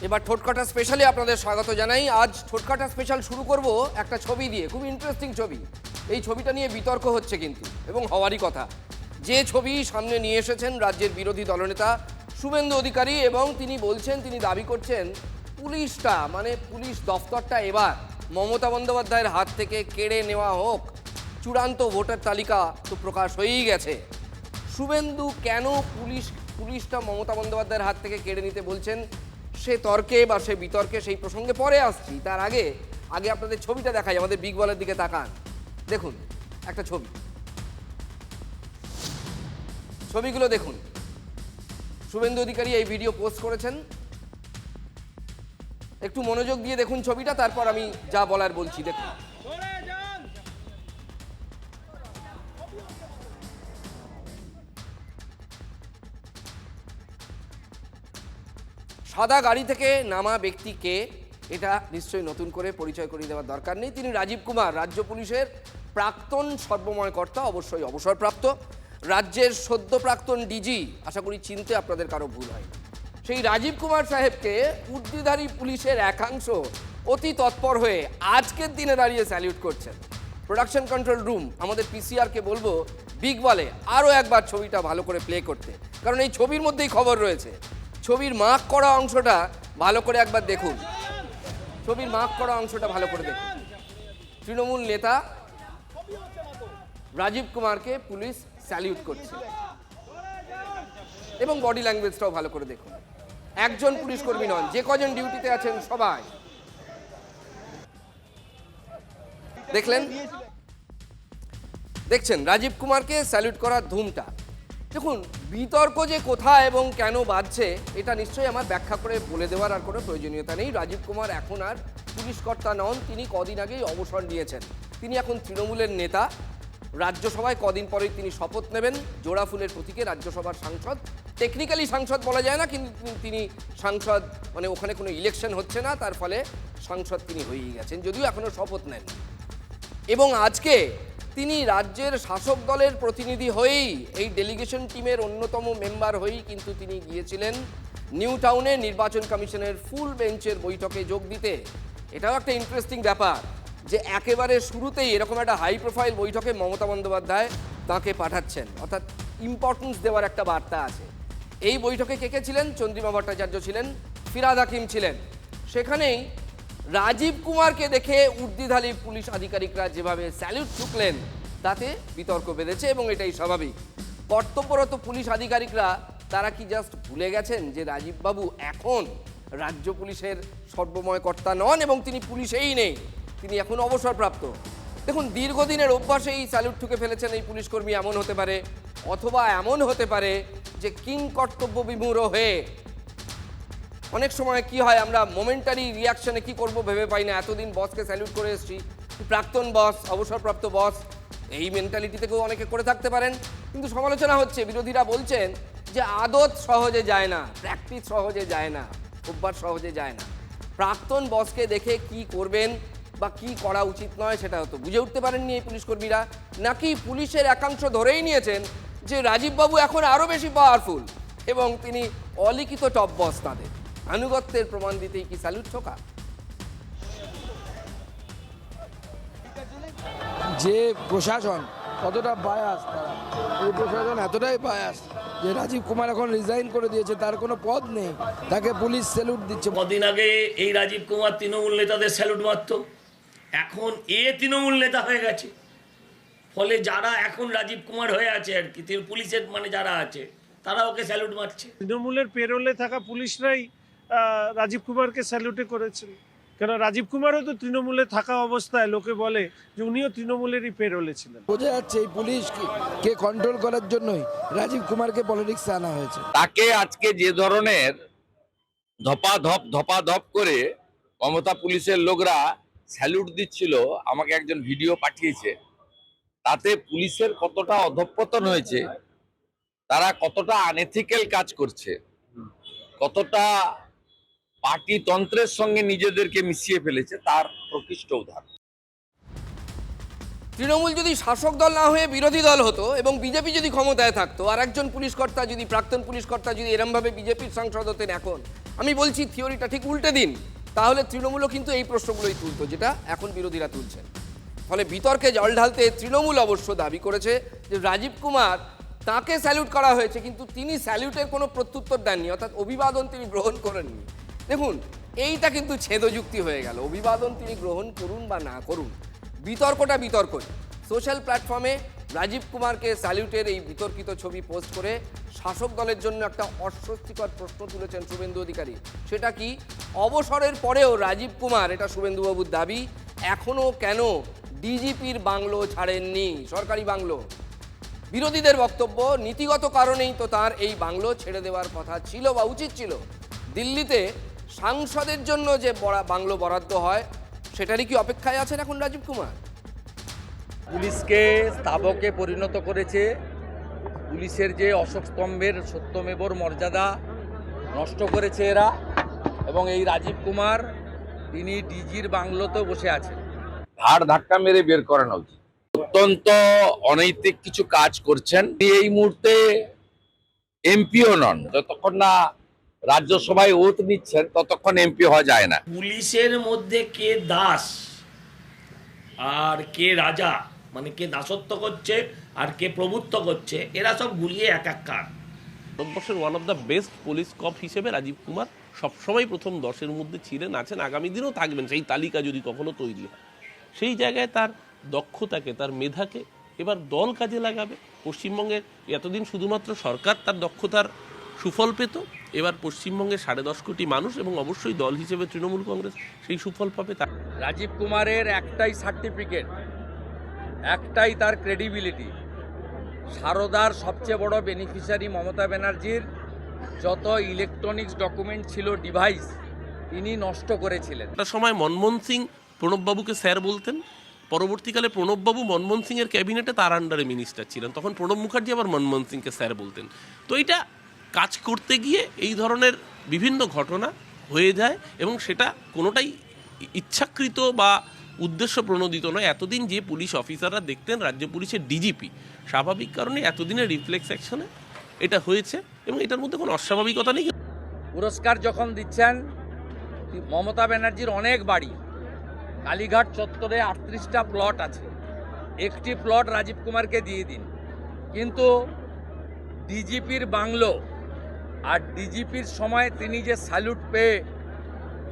এবার ঠোঁটকাটা স্পেশালে আপনাদের স্বাগত জানাই। আজ ঠোঁটকাটা স্পেশাল শুরু করব একটা ছবি দিয়ে, খুব ইন্টারেস্টিং ছবি। এই ছবিটা নিয়ে বিতর্ক হচ্ছে কিন্তু, এবং হওয়ারই কথা। যে ছবি সামনে নিয়ে এসেছেন রাজ্যের বিরোধী দলনেতা শুভেন্দু অধিকারী, এবং তিনি বলছেন, তিনি দাবি করছেন পুলিশটা মানে পুলিশ দফতরটা এবার মমতা বন্দ্যোপাধ্যায়ের হাত থেকে কেড়ে নেওয়া হোক। চূড়ান্ত ভোটার তালিকা তো প্রকাশ হয়েই গেছে। শুভেন্দু কেন পুলিশটা মমতা বন্দ্যোপাধ্যায়ের হাত থেকে কেড়ে নিতে বলছেন, সে তর্কে বা সে বিতর্কে, সেই প্রসঙ্গে পরে আসছি। তার আগে আপনাদের ছবিটা দেখাই, আমাদের বিগ বলের দিকে তাকান। দেখুন একটা ছবিগুলো দেখুন। শুভেন্দু অধিকারী এই ভিডিও পোস্ট করেছেন, একটু মনোযোগ দিয়ে দেখুন ছবিটা, তারপর আমি যা বলার বলছি। দেখুন সাদা গাড়ি থেকে নামা ব্যক্তিকে, এটা নিশ্চয়ই নতুন করে পরিচয় করিয়ে দেওয়ার দরকার নেই। তিনি রাজীব কুমার, রাজ্য পুলিশের প্রাক্তন সর্বময় কর্তা, অবশ্যই অবসরপ্রাপ্ত, রাজ্যের সদ্য প্রাক্তন ডিজি। আশা করি চিনতে আপনাদের কারো ভুল হয়। সেই রাজীব কুমার সাহেবকে উর্দিধারী পুলিশের একাংশ অতি তৎপর হয়ে আজকের দিনে দাঁড়িয়ে স্যালিউট করছেন। প্রোডাকশন কন্ট্রোল রুম, আমাদের পিসিআরকে বলবো বিগ বলে আরও একবার ছবিটা ভালো করে প্লে করতে, কারণ এই ছবির মধ্যেই খবর রয়েছে। ছবির মার্ক করা অংশটা ভালো করে একবার দেখুন। ছবির মার্ক করা অংশটা ভালো করে দেখুন। তৃণমূল নেতা রাজীব কুমারকে পুলিশ স্যালিউট করছে, এবং বডি ল্যাঙ্গুয়েজটাও ভালো করে দেখুন। একজন পুলিশ কর্মী নন, যে কজন ডিউটিতে আছেন সবাই। দেখছেন রাজীব কুমারকে স্যালিউট করার ধুমটা। দেখুন বিতর্ক যে কোথায় এবং কেন বাজছে, এটা নিশ্চয়ই আমার ব্যাখ্যা করে বলে দেওয়ার আর কোনো প্রয়োজনীয়তা নেই। রাজীব কুমার এখন আর পুলিশ কর্তা নন, তিনি কদিন আগেই অবসর নিয়েছেন। তিনি এখন তৃণমূলের নেতা। রাজ্যসভায় কদিন পরেই তিনি শপথ নেবেন। জোড়া ফুলের প্রতীকে রাজ্যসভার সাংসদ, টেকনিক্যালি সাংসদ বলা যায় না, কিন্তু তিনি সাংসদ, মানে ওখানে কোনো ইলেকশন হচ্ছে না, তার ফলে সাংসদ তিনি হয়েই গেছেন, যদিও এখনও শপথ নেন। এবং আজকে তিনি রাজ্যের শাসক দলের প্রতিনিধি হয়েই, এই ডেলিগেশন টিমের অন্যতম মেম্বার হয়েই কিন্তু তিনি গিয়েছিলেন নিউ টাউনে নির্বাচন কমিশনের ফুল বেঞ্চের বৈঠকে যোগ দিতে। এটাও একটা ইন্টারেস্টিং ব্যাপার যে একেবারে শুরুতেই এরকম একটা হাই প্রোফাইল বৈঠকে মমতা বন্দ্যোপাধ্যায় তাঁকে পাঠাচ্ছেন, অর্থাৎ ইম্পর্টেন্স দেওয়ার একটা বার্তা আছে। এই বৈঠকে কে কে ছিলেন? চন্দ্রিমা ভট্টাচার্য ছিলেন, ফিরহাদ হাকিম ছিলেন। সেখানেই রাজীব কুমারকে দেখে উর্দিধারী পুলিশ আধিকারিকরা যেভাবে স্যালিউট ঠুকলেন, তাতে বিতর্ক বেঁধেছে, এবং এটাই স্বাভাবিক। কর্তব্যরত পুলিশ আধিকারিকরা তারা কি জাস্ট ভুলে গেছেন যে রাজীববাবু এখন রাজ্য পুলিশের সর্বময় কর্তা নন, এবং তিনি পুলিশেই নেই, তিনি এখন অবসরপ্রাপ্ত। দেখুন দীর্ঘদিনের অভ্যাসে এই স্যালিউট ঠুকে ফেলেছেন এই পুলিশকর্মী। এমন হতে পারে, অথবা এমন হতে পারে যে কিং কর্তব্য বিমূঢ় হয়ে, অনেক সময় কি হয়, আমরা মোমেন্টারি রিয়াকশনে কি করব ভেবে পাই না। এতদিন বসকে স্যালিউট করে এসেছি, প্রাক্তন বস, অবসরপ্রাপ্ত বস, এই মেন্টালিটি থেকেও অনেকে করে থাকতে পারেন। কিন্তু সমালোচনা হচ্ছে, বিরোধীরা বলছেন যে আদত সহজে যায় না, প্র্যাকটিস সহজে যায় না, অভ্যাস সহজে যায় না। প্রাক্তন বসকে দেখে কি করবেন বা কি করা উচিত নয় সেটা হয়তো বুঝে উঠতে পারেননি এই পুলিশকর্মীরা, নাকি পুলিশের একাংশ ধরেই নিয়েছেন যে রাজীববাবু এখন আরও বেশি পাওয়ারফুল এবং তিনি অলিখিত টপ বস, তাদের আনুগত্যের প্রমাণ দিতেই কি স্যালুট ঠোকা? যে প্রশাসন কতটা বায়াস, এই প্রশাসন এতটাই বায়াস যে রাজীব কুমার এখন রিজাইন করে দিয়েছে, তার কোনো পদ নেই, তাকে পুলিশ স্যালুট দিচ্ছে। কদিন আগে এই রাজীব কুমার তৃণমূল নেতাদের স্যালুট মারত, এখন তৃণমূল নেতা হয়ে গেছে। ফলে যারা এখন রাজীব কুমার হয়ে আছে আর কি, পুলিশের মানে যারা আছে তারা ওকে স্যালুট মারছে। তৃণমূলের পেরোলে থাকা পুলিশরাই রাজীব কুমারকে স্যালুটে করেছেন, কেন রাজীব কুমারও তো তৃণমূলে থাকা অবস্থায় লোকে বলে যে উনিও তৃণমূলেরই পেরোলে ছিলেন। বোঝা যাচ্ছে এই পুলিশকে কন্ট্রোল করার জন্যই রাজীব কুমারকে পলিটিক্সে আনা হয়েছে। তাকে আজকে যে ধরনের ধপাধপ করে মমতা পুলিশের লোকরা স্যালুট দিচ্ছিল, আমাকে একজন ভিডিও পাঠিয়েছে, তাতে পুলিশের কতটা অধঃপতন হয়েছে, তারা কতটা আনএথিক্যাল কাজ করছে, কতটা পার্টিতন্ত্রের সঙ্গে নিজেদেরকে মিশিয়ে ফেলেছে, তার প্রকৃষ্ট উদাহরণ। তৃণমূল যদি শাসক দল না হয়ে বিরোধী দল হতো এবং বিজেপি যদি ক্ষমতায় থাকতো, আর একজন পুলিশ কর্তা যদি, প্রাক্তন পুলিশ কর্তা যদি এরমভাবে বিজেপির সাংসদ হতেন এখন, আমি বলছি থিওরিটা ঠিক উল্টে দিন, তাহলে তৃণমূলও কিন্তু এই প্রশ্নগুলোই তুলতো যেটা এখন বিরোধীরা তুলছেন। ফলে বিতর্কে জল ঢালতে তৃণমূল অবশ্য দাবি করেছে যে রাজীব কুমার তাকে স্যালুট করা হয়েছে, কিন্তু তিনি স্যালুটের কোনো প্রত্যুত্তর দেননি, অর্থাৎ অভিবাদন তিনি গ্রহণ করেননি। দেখুন, এইটা কিন্তু ছেদযুক্তি হয়ে গেল। অভিবাদন তিনি গ্রহণ করুন বা না করুন, বিতর্কটা বিতর্কই। সোশ্যাল প্ল্যাটফর্মে রাজীব কুমারকে স্যালুটের এই বিতর্কিত ছবি পোস্ট করে শাসক দলের জন্য একটা অস্বস্তিকর প্রশ্ন তুলেছেন শুভেন্দু অধিকারী। সেটা কি, অবসরের পরেও রাজীব কুমার, এটা শুভেন্দুবাবুর দাবি, এখনও কেন ডিজিপির বাংলো ছাড়েননি, সরকারি বাংলো। বিরোধীদের বক্তব্য, নীতিগত কারণেই তো তার এই বাংলো ছেড়ে দেওয়ার কথা ছিল বা উচিত ছিল। দিল্লিতে সাংসদের জন্য যে বাংলো বরাদ্দ হয় সেটারই কি অপেক্ষায় আছেন এখন রাজীব কুমার? পুলিশকে স্থাবকে পরিণত করেছে, পুলিশের যে অশোক স্তম্ভের সত্যমেবর মর্যাদা নষ্ট করেছে এরা, এবং এই রাজীব কুমার তিনি ডিজির বাংলোতে বসে আছেন। ঘাড় ধাক্কা মেরে বের করানো উচিত। অত্যন্ত অনৈতিক কিছু কাজ করছেন। এই মুহূর্তে এমপিও নন, যতক্ষণ না রাজ্যসভায় ওত নিচ্ছেন ততক্ষণ এমপি হওয়া যায় না। পুলিশের মধ্যে কে দাস আর কে রাজা, মানে কে দাসত্ব করছে আর কে প্রভুত্ব করছে, এরা সব গুলিয়ে একাকার। ভারতবর্ষের one of the best police cop হিসেবে রাজীব কুমার সবসময় প্রথম 10-এর মধ্যে ছিলেন, আছেন, আগামী দিনেও থাকবেন, সেই তালিকা যদি কখনো তৈরি হয়। সেই জায়গায় তার দক্ষতাকে, তার মেধাকে এবার দল কাজে লাগাবে। পশ্চিমবঙ্গের এতদিন শুধুমাত্র সরকার তার দক্ষতার সুফল পেত, এবার পশ্চিমবঙ্গের 10.5 কোটি মানুষ এবং অবশ্যই দল হিসেবে তৃণমূল কংগ্রেস সেই সুফল পাবে। রাজীব কুমারের একটাই সার্টিফিকেট, একটাই তার ক্রেডিবিলিটি। সারদার সবচেয়ে বড় বেনিফিশিয়ারি মমতা ব্যানার্জির যত ইলেকট্রনিক্স ডকুমেন্ট ছিল, ডিভাইস, তিনি নষ্ট করেছিলেন। একটা সময় মনমোহন সিং প্রণববাবুকে স্যার বলতেন, পরবর্তীকালে প্রণববাবু মনমোহন সিংয়ের ক্যাবিনেটে তার আন্ডারে মিনিস্টার ছিলেন, তখন প্রণব মুখার্জি আবার মনমোহন সিংকে স্যার বলতেন। তো এটা কাজ করতে গিয়ে এই ধরনের বিভিন্ন ঘটনা হয়ে যায়, এবং সেটা কোনোটাই ইচ্ছাকৃত বা উদ্দেশ্য প্রণোদিত নয়। এতদিন যে পুলিশ অফিসাররা দেখতেন রাজ্য পুলিশের ডিজিপি, স্বাভাবিক কারণে এতদিনের রিফ্লেক্স অ্যাকশনে এটা হয়েছে, এবং এটার মধ্যে কোনো অস্বাভাবিকতা নেই। পুরস্কার যখন দিচ্ছেন, মমতা ব্যানার্জির অনেক বাড়ি, কালীঘাট চত্বরে 38টা প্লট আছে, একটি প্লট রাজীব কুমারকে দিয়ে দিন। কিন্তু ডিজিপির বাংলো আর ডিজিপির সময় তিনি যে স্যালুট পেয়ে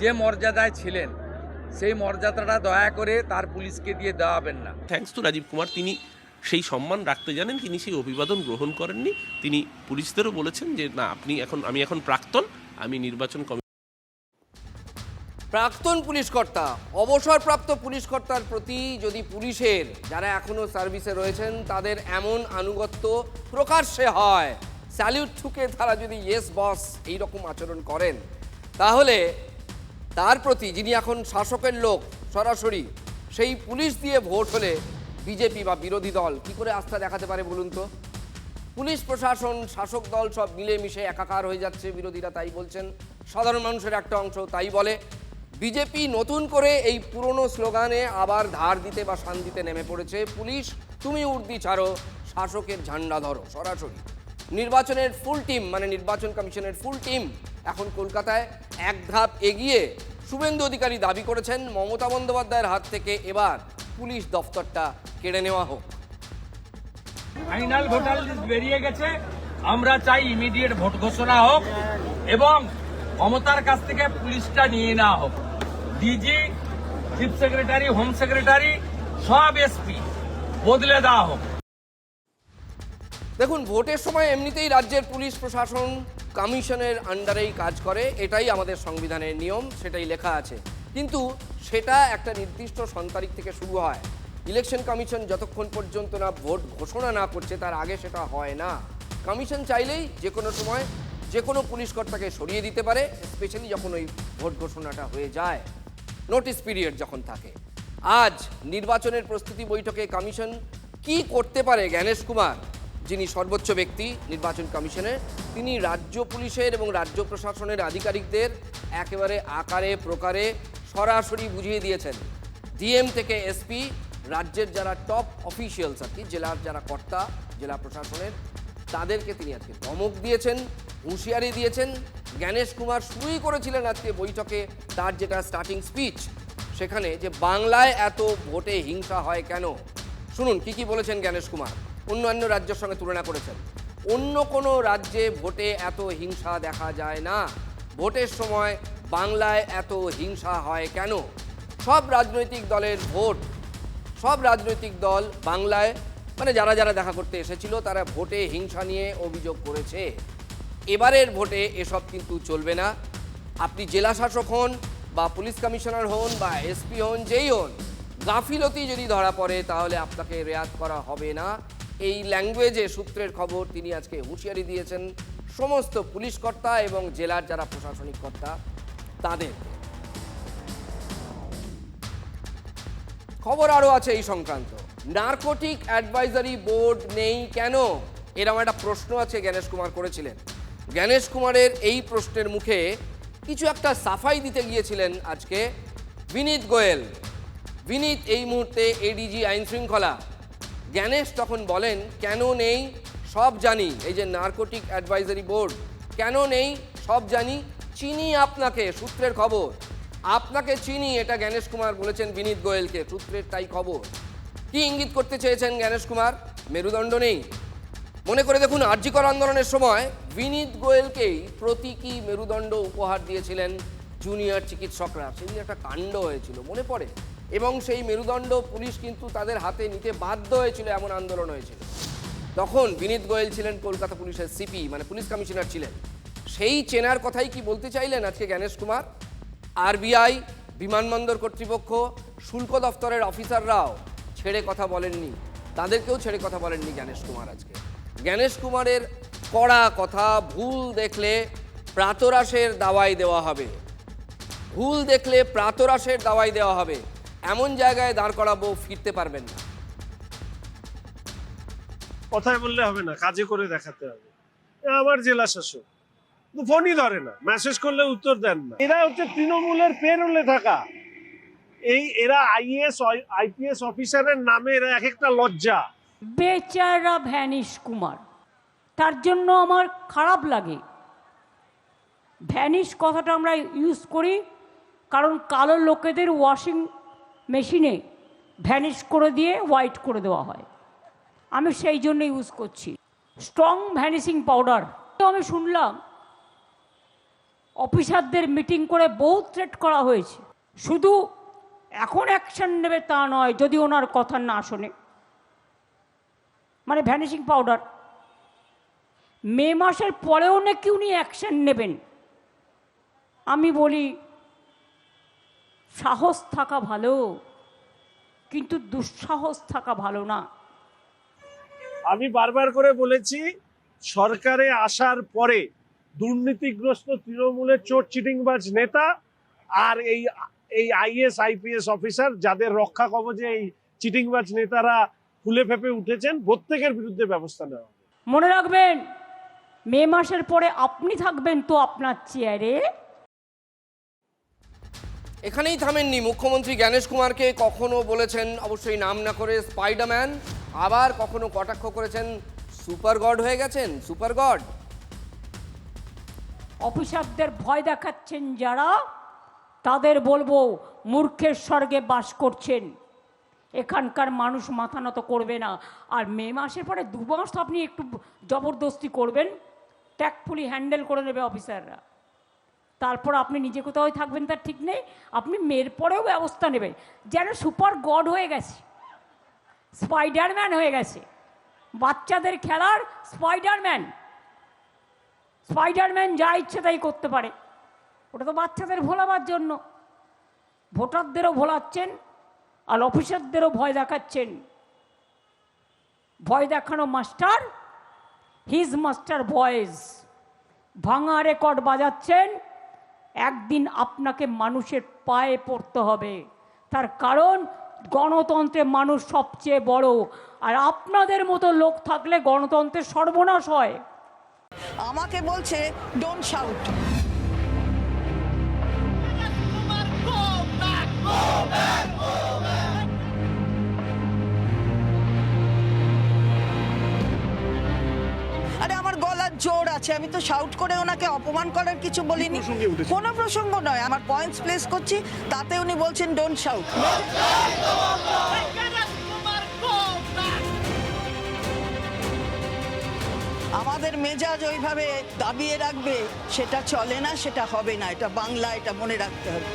যে মর্যাদায় ছিলেন, সেই মর্যাদাটা দয়া করে তার পুলিশকে দিয়ে দেওয়াবেন না। থ্যাঙ্কস টু রাজীব কুমার, তিনি সেই সম্মান রাখতে জানেন, তিনি সেই অভিবাদন গ্রহণ করেননি। তিনি পুলিশদেরও বলেছেন যে না, আমি এখন প্রাক্তন, আমি নির্বাচন প্রাক্তন পুলিশ কর্তা, অবসরপ্রাপ্ত পুলিশ কর্তার প্রতি যদি পুলিশের যারা এখনো সার্ভিসে রয়েছেন তাদের এমন আনুগত্য প্রকাশ্যে হয়, স্যালিউট ঠুকে তারা যদি ইয়েস বস এইরকম আচরণ করেন, তাহলে তার প্রতি যিনি এখন শাসকের লোক সরাসরি, সেই পুলিশ দিয়ে ভোট হলে বিজেপি বা বিরোধী দল কি করে আস্থা দেখাতে পারে বলুন তো? পুলিশ প্রশাসন, শাসক দল সব মিলেমিশে একাকার হয়ে যাচ্ছে, বিরোধীরা তাই বলছেন, সাধারণ মানুষের একটা অংশ তাই বলে। বিজেপি নতুন করে এই পুরনো স্লোগানে আবার ধার দিতে বা শান দিতে নেমে পড়েছে। পুলিশ তুমি উর্দি ছাড়ো, শাসকের ঝান্ডা ধরো। সরাসরি নির্বাচনের ফুল টিম, মানে নির্বাচন কমিশনের ফুল টিম এখন কলকাতায় এক ধাপ এগিয়ে। শুভেন্দু অধিকারী দাবি করেছেন মমতা বন্দ্যোপাধ্যায়ের হাত থেকে এবার পুলিশ দফতরটা কেড়ে নেওয়া হোক। ফাইনাল ভোটার লিস্ট বেরিয়ে গেছে, আমরা চাই ইমিডিয়েট ভোট ঘোষণা হোক এবং মমতার কাছ থেকে পুলিশটা নিয়ে নেওয়া হোক। DG, chief secretary, home secretary, সব এসপি বদলে দেওয়া হোক। দেখুন, ভোটের সময় এমনিতেই রাজ্যের পুলিশ প্রশাসন কমিশনের আন্ডারেই কাজ করে, এটাই আমাদের সংবিধানের নিয়ম, সেটাই লেখা আছে। কিন্তু সেটা একটা নির্দিষ্ট সনতারিখ থেকে শুরু হয়। ইলেকশন কমিশন যতক্ষণ পর্যন্ত না ভোট ঘোষণা না করছে তার আগে সেটা হয় না। কমিশন চাইলেই যে কোনো সময় যে কোনো পুলিশ কর্তাকে সরিয়ে দিতে পারে, স্পেশালি যখন ওই ভোট ঘোষণাটা হয়ে যায়, নোটিস পিরিয়ড যখন থাকে। আজ নির্বাচনের প্রস্তুতি বৈঠকে কমিশন কি করতে পারে? জ্ঞানেশ কুমার, যিনি সর্বোচ্চ ব্যক্তি নির্বাচন কমিশনের, তিনি রাজ্য পুলিশের এবং রাজ্য প্রশাসনের আধিকারিকদের একেবারে আকারে প্রকারে সরাসরি বুঝিয়ে দিয়েছেন। ডিএম থেকে এসপি, রাজ্যের যারা টপ অফিসিয়ালস আর কি, জেলার যারা কর্তা জেলা প্রশাসনের, তাদেরকে তিনি আজকে ধমক দিয়েছেন, হুঁশিয়ারি দিয়েছেন জ্ঞানেশ কুমার শুরুই করেছিলেন আজকে বৈঠকে তার যেটা স্টার্টিং স্পিচ, সেখানে যে বাংলায় এত ভোটে হিংসা হয় কেন। শুনুন কি কি বলেছেন জ্ঞানেশ কুমার। অন্যান্য রাজ্যের সঙ্গে তুলনা করেছেন। অন্য কোনো রাজ্যে ভোটে এত হিংসা দেখা যায় না, ভোটের সময় বাংলায় এত হিংসা হয় কেন। সব রাজনৈতিক দলের ভোট, সব রাজনৈতিক দল বাংলায় মানে যারা যারা দেখা করতে এসেছিল তারা ভোটে হিংসা নিয়ে অভিযোগ করেছে। এবারের ভোটে এসব কিন্তু চলবে না। আপনি জেলা শাসক হন বা পুলিশ কমিশনার হন বা এসপি হন, যেই হন, গাফিলতি যদি ধরা পড়ে তাহলে আপনাকে রেয়াত করা হবে না। এই ল্যাঙ্গুয়েজে সূত্রের খবর তিনি আজকে হুঁশিয়ারি দিয়েছেন সমস্ত পুলিশ কর্তা এবং জেলার যারা প্রশাসনিক কর্তা তাদের। খবর আরও আছে এই সংক্রান্ত। নারকোটিক অ্যাডভাইজারি বোর্ড নেই কেন, এরকম একটা প্রশ্ন আছে জ্ঞানেশ কুমার করেছিলেন। জ্ঞানেশ কুমারের এই প্রশ্নের মুখে কিছু একটা সাফাই দিতে গিয়েছিলেন আজকে বিনীত গোয়েল। বিনীত এই মুহূর্তে এডিজি আইন শৃঙ্খলা। জ্ঞানেশ তখন বলেন কেন নেই সব জানি, এই যে নারকোটিক অ্যাডভাইজারি বোর্ড কেন নেই সব জানি, চিনি আপনাকে, সূত্রের খবর, আপনাকে চিনি, এটা জ্ঞানেশ কুমার বলেছেন বিনীত গোয়েলকে, সূত্রের তাই খবর। কি ইঙ্গিত করতে চেয়েছেন জ্ঞানেশ কুমার? মেরুদণ্ড নেই। মনে করে দেখুন আরজি কর আন্দোলনের সময় বিনীত গোয়েলকেই প্রতীকী মেরুদণ্ড উপহার দিয়েছিলেন জুনিয়র চিকিৎসকরা, সেদিন একটা কাণ্ড হয়েছিল মনে পড়ে, এবং সেই মেরুদণ্ড পুলিশ কিন্তু তাদের হাতে নিতে বাধ্য হয়েছিল, এমন আন্দোলন হয়েছিল। তখন বিনীত গোয়েল ছিলেন কলকাতা পুলিশের সিপি, মানে পুলিশ কমিশনার ছিলেন। সেই চেনার কথাই কি বলতে চাইলেন আজকে জ্ঞানেশ কুমার? আরবিআই, বিমানবন্দর কর্তৃপক্ষ, শুল্ক দফতরের অফিসাররাও ছেড়ে কথা বলেননি, তাদেরকেও ছেড়ে কথা বলেননি জ্ঞানেশ কুমার আজকে। জ্ঞানেশ কুমারের কড়া কথা, ভুল দেখলে প্রাতরাশের দাওয়াই দেওয়া হবে, ভুল দেখলে প্রাতরাশের দাওয়াই দেওয়া হবে, এমন জায়গায় দাঁড় করাবো ফিরতে পারবেন না। কথায় বললে হবে না, কাজে করে দেখাতে হবে। আমার জেলা শাসক ফোনই ধরে না, মেসেজ করলে উত্তর দেন না। এরা হচ্ছে তৃণমূলের পেরোলে থাকা, এরা আইএএস আইপিএস অফিসারের নামে এরা এক একটা লজ্জা। বেচারা ভ্যানিশ কুমার, তার জন্য আমার খারাপ লাগে। ভ্যানিশ কথাটা আমরা ইউজ করি কারণ কালো লোকেদের ওয়াশিং মেশিনে ভ্যানিশ করে দিয়ে হোয়াইট করে দেওয়া হয়, আমি সেই জন্য ইউজ করছি স্ট্রং ভ্যানিশিং পাউডার। তো আমি শুনলাম অফিসারদের মিটিং করে বহু থ্রেট করা হয়েছে, শুধু এখন অ্যাকশন নেবে তা নয়, যদি ওনার কথা না শোনে, মানে ভ্যানিশিং পাউডার। মে মাসের পরেও নাকি উনি অ্যাকশন নেবেন। আমি বলি সাহস থাকা ভালো, কিন্তু দুঃসাহস থাকা ভালো না। আমি বারবার করে বলেছি, সরকারে আসার পরে দুর্নীতিগ্রস্ত তৃণমূলের চোর চিটিংবাজ নেতা আর এই আইএস আইপিএস অফিসার যাদের রক্ষা কবচে এই চিটিংবাজ নেতারা ফুলে ফেপে উঠেছেন, প্রত্যেকের বিরুদ্ধে ব্যবস্থা নেওয়া হবে। মনে রাখবেন, মে মাসের পরে আপনি থাকবেন তো আপনার চেয়ারে। এখানেই থামেননি মুখ্যমন্ত্রী জ্ঞানেশ কুমারকে কখনো বলেছেন, অবশ্যই নাম না করে, স্পাইডারম্যান, আবার কখনো কটাক্ষ করেছেন সুপার গড হয়ে গেছেন, সুপার গড। অফিসারদের ভয় দেখাচ্ছেন যারা, তাদের বলবো মূর্খের স্বর্গে বাস করছেন। এখানকার মানুষ মাথা নত করবে না। আর মে মাসের পরে 2 মাস আপনি একটু জবরদস্তি করবেন, ট্যাক্টফুলি হ্যান্ডেল করে নেবে অফিসাররা, তারপর আপনি নিজে কোথাও থাকবেন তার ঠিক নেই, আপনি মেয়ের পরেও ব্যবস্থা নেবেন। যেন সুপার গড হয়ে গেছে, স্পাইডারম্যান হয়ে গেছে, বাচ্চাদের খেলার স্পাইডারম্যান। স্পাইডারম্যান যা ইচ্ছে তাই করতে পারে, ওটা তো বাচ্চাদের ভোলাবার জন্য। ভোটারদেরও ভোলাচ্ছেন আর অফিসারদেরও ভয় দেখাচ্ছেন। ভয় দেখানো মাস্টার, হিজ মাস্টার ভয়েস, ভাঙা রেকর্ড বাজাচ্ছেন। একদিন আপনাকে মানুষের পায়ে পড়তে হবে, তার কারণ গণতন্ত্রে মানুষ সবচেয়ে বড়, আর আপনাদের মতো লোক থাকলে গণতন্ত্রের সর্বনাশ হয়। আমাকে বলছে ডোন্ট শাউট। আরে আমার গলার জোর আছে, আমি তো শাউট করে ওনাকে অপমান করার কিছু বলিনি, প্রসঙ্গে উঠেছে। কোনো প্রসঙ্গ নয়, আমার পয়েন্টস প্লেস করছি, তাতে উনি বলছেন ডোন্ট শাউট। আমাদের মেজাজ ওইভাবে দাবিয়ে রাখবে সেটা চলে না, সেটা হবে না, এটা বাংলা, এটা মনে রাখতে হবে।